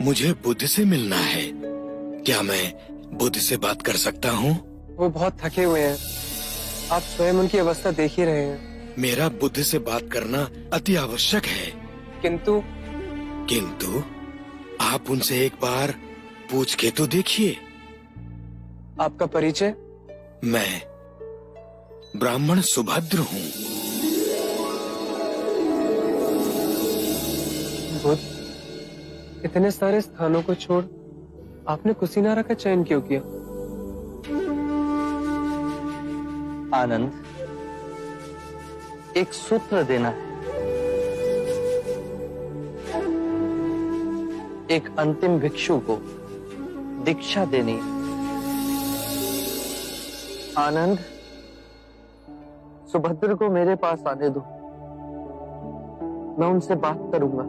मुझे बुद्ध से मिलना है। क्या मैं बुद्ध से बात कर सकता हूँ? वो बहुत थके हुए हैं। आप स्वयं उनकी अवस्था देख ही रहे हैं। मेरा बुद्ध से बात करना अति आवश्यक है। किंतु आप उनसे एक बार पूछ के तो देखिए। आपका परिचय? मैं ब्राह्मण सुभद्र हूँ। बुद्ध, इतने सारे स्थानों को छोड़ आपने कुशीनारा का चयन क्यों किया? आनंद, एक सूत्र देना है, एक अंतिम भिक्षु को दीक्षा देनी है। आनंद, सुभद्र को मेरे पास आने दो, मैं उनसे बात करूंगा।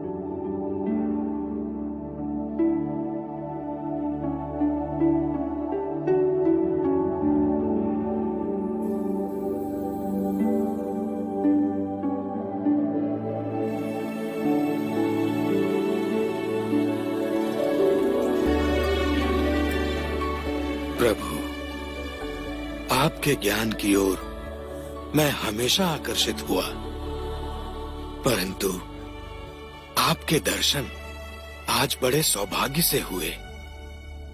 प्रभु, आपके ज्ञान की ओर मैं हमेशा आकर्षित हुआ, परंतु आपके दर्शन आज बड़े सौभाग्य से हुए।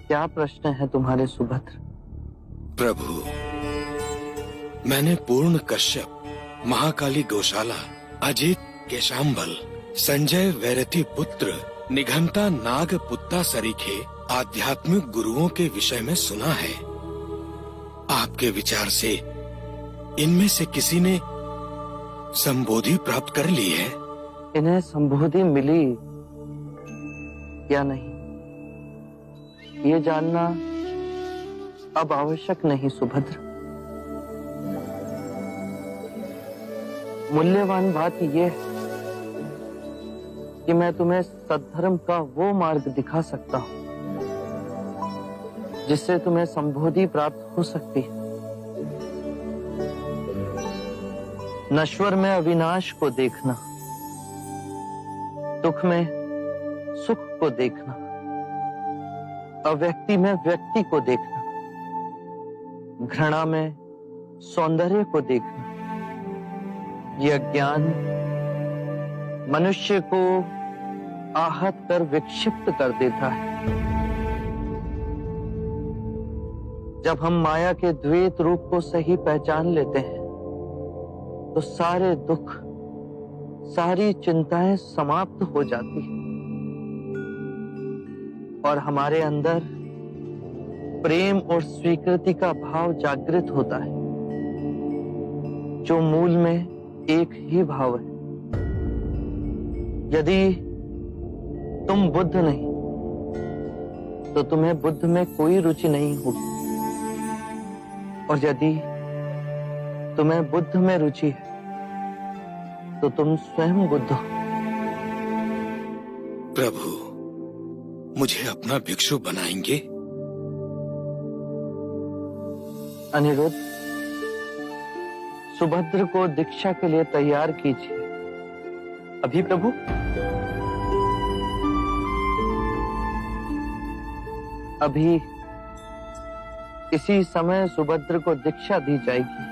क्या प्रश्न है तुम्हारे सुभद्र? प्रभु, मैंने पूर्ण कश्यप, महाकाली गौशाला, अजित केशांबल, संजय वैरती पुत्र, निघंता नाग पुत्ता सरीखे आध्यात्मिक गुरुओं के विषय में सुना है। आपके विचार से इनमें से किसी ने संबोधि प्राप्त कर ली है? इन्हें संबोधि मिली या नहीं, ये जानना अब आवश्यक नहीं सुभद्र। मूल्यवान बात यह है कि मैं तुम्हें सद्धर्म का वो मार्ग दिखा सकता हूं जिससे तुम्हें संबोधि प्राप्त हो सकती है। नश्वर में अविनाश को देखना, दुख में सुख को देखना, अव्यक्ति में व्यक्ति को देखना, घृणा में सौंदर्य को देखना, यह ज्ञान मनुष्य को आहत कर विक्षिप्त कर देता है। जब हम माया के द्वैत रूप को सही पहचान लेते हैं तो सारे दुख, सारी चिंताएं समाप्त हो जाती हैं और हमारे अंदर प्रेम और स्वीकृति का भाव जागृत होता है, जो मूल में एक ही भाव है। यदि तुम बुद्ध नहीं तो तुम्हें बुद्ध में कोई रुचि नहीं होगी, और यदि तुम्हें बुद्ध में रुचि है तो तुम स्वयं बुद्ध हो। प्रभु, मुझे अपना भिक्षु बनाएंगे? अनिरुद्ध, सुभद्र को दीक्षा के लिए तैयार कीजिए। अभी प्रभु? अभी इसी समय सुभद्र को दीक्षा दी जाएगी।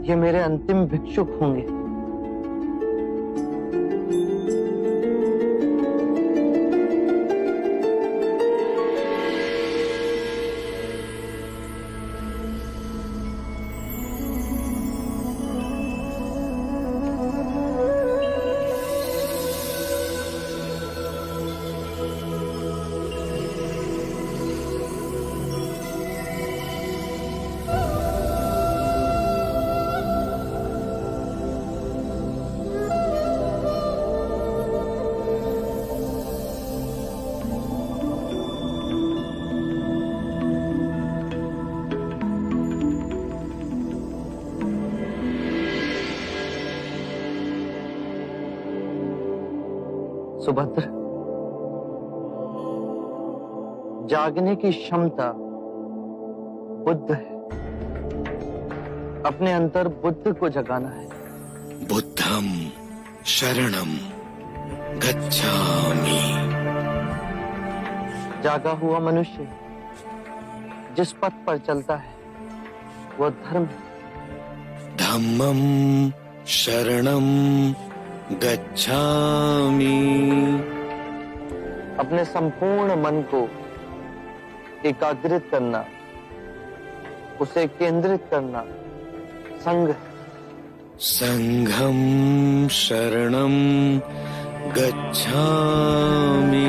ये मेरे अंतिम भिक्षुक होंगे। सुभद्र, जागने की क्षमता बुद्ध है। अपने अंतर बुद्ध को जगाना है। बुद्धम शरणम गच्छामि। जागा हुआ मनुष्य जिस पथ पर चलता है वो धर्म है। धम्मं शरणं गच्छामि। अपने संपूर्ण मन को एकाग्रित करना, उसे केंद्रित करना संघ है। संघं शरणं गच्छामि।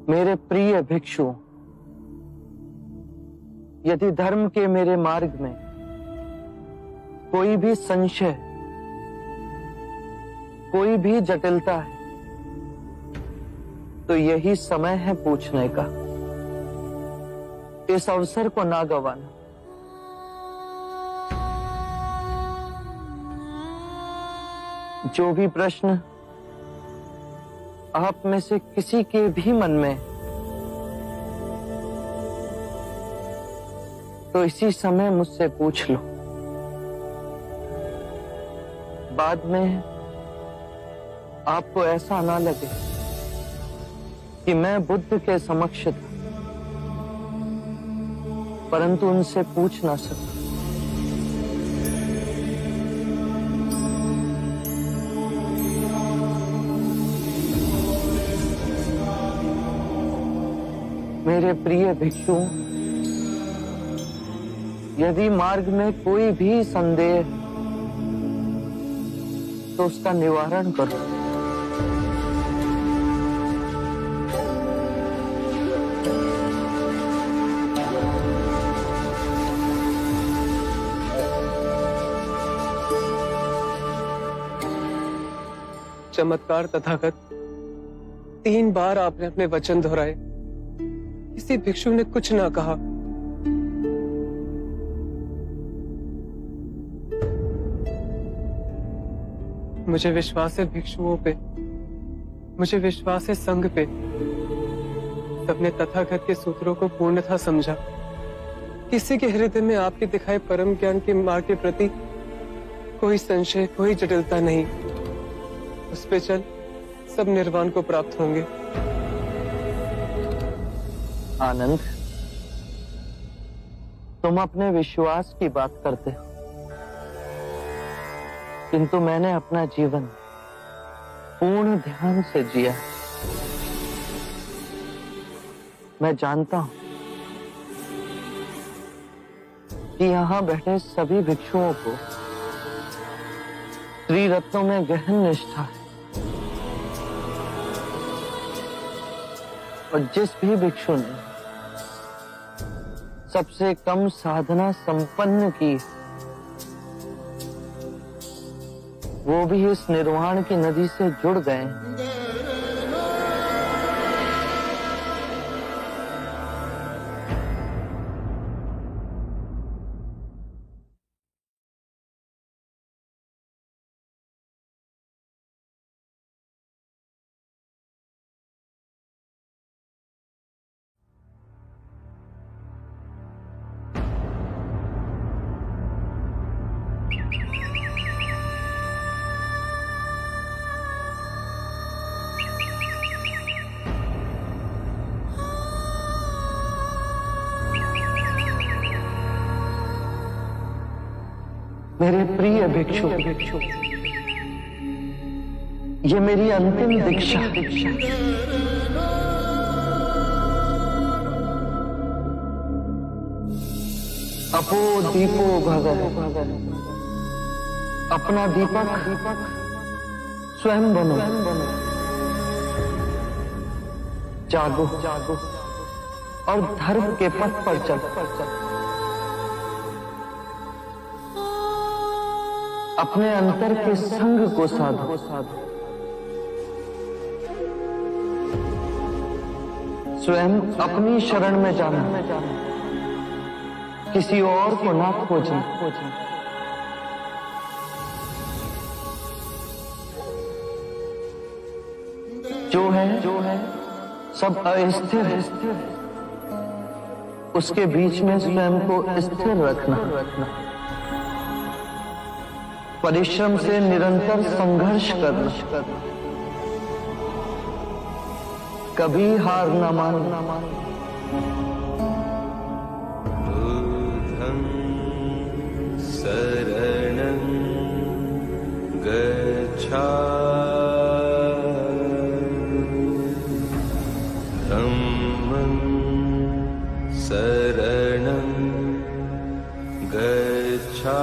मेरे प्रिय भिक्षुओं, यदि धर्म के मेरे मार्ग में कोई भी संशय, कोई भी जटिलता है, तो यही समय है पूछने का। इस अवसर को ना गंवाना। जो भी प्रश्न आप में से किसी के भी मन में, तो इसी समय मुझसे पूछ लो। बाद में आपको ऐसा ना लगे कि मैं बुद्ध के समक्ष था परंतु उनसे पूछ ना सका। मेरे प्रिय भिक्षुओं, यदि मार्ग में कोई भी संदेह तो उसका निवारण करो। चमत्कार तथागत, 3 बार आपने अपने वचन दोहराए, किसी भिक्षु ने कुछ ना कहा। मुझे विश्वास है भिक्षुओं पे, मुझे विश्वास है संघ पे। सबने तथागत के सूत्रों को पूर्णतः समझा। किसी के हृदय में आपके दिखाए परम ज्ञान के मार्ग के प्रति कोई संशय, कोई जटिलता नहीं। उस पे चल सब निर्वाण को प्राप्त होंगे। आनंद, तुम अपने विश्वास की बात करते हो, किंतु मैंने अपना जीवन पूर्ण ध्यान से जिया। मैं जानता हूं कि यहां बैठे सभी भिक्षुओं को त्रिरत्नों में गहन निष्ठा है, और जिस भी भिक्षु ने सबसे कम साधना संपन्न की, वो भी इस निर्वाण की नदी से जुड़ गए। मेरे प्रिय भिक्षु, ये मेरी अंतिम दीक्षा। अपो दीपो भगत, अपना दीपक स्वयं बनो। जागो और धर्म के पथ पर चलो। अपने अंतर के संग को साधो। स्वयं अपनी शरण में जाना, किसी और को ना खोजना। जो है सब अस्थिर है, उसके बीच में स्वयं को स्थिर रखना, परिश्रम से निरंतर संघर्ष करना, कभी हार न मानना। बुद्धं शरणं गच्छामि, धम्मं शरणं गच्छामि,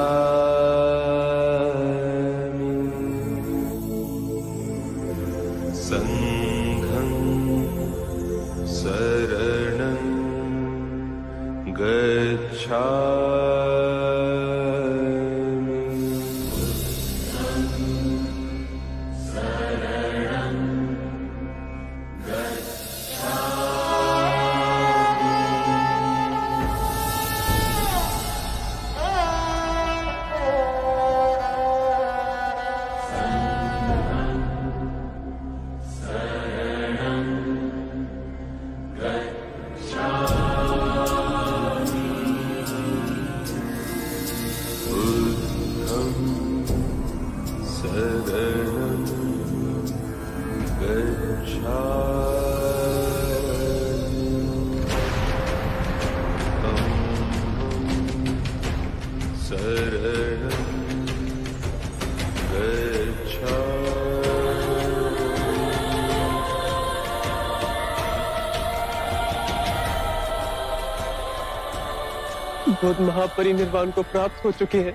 संघं शरणं गच्छामि। बुद्धं शरणं गच्छामि, धम्मं शरणं गच्छामि। बुद्ध महापरिनिर्वाण को प्राप्त हो चुके हैं।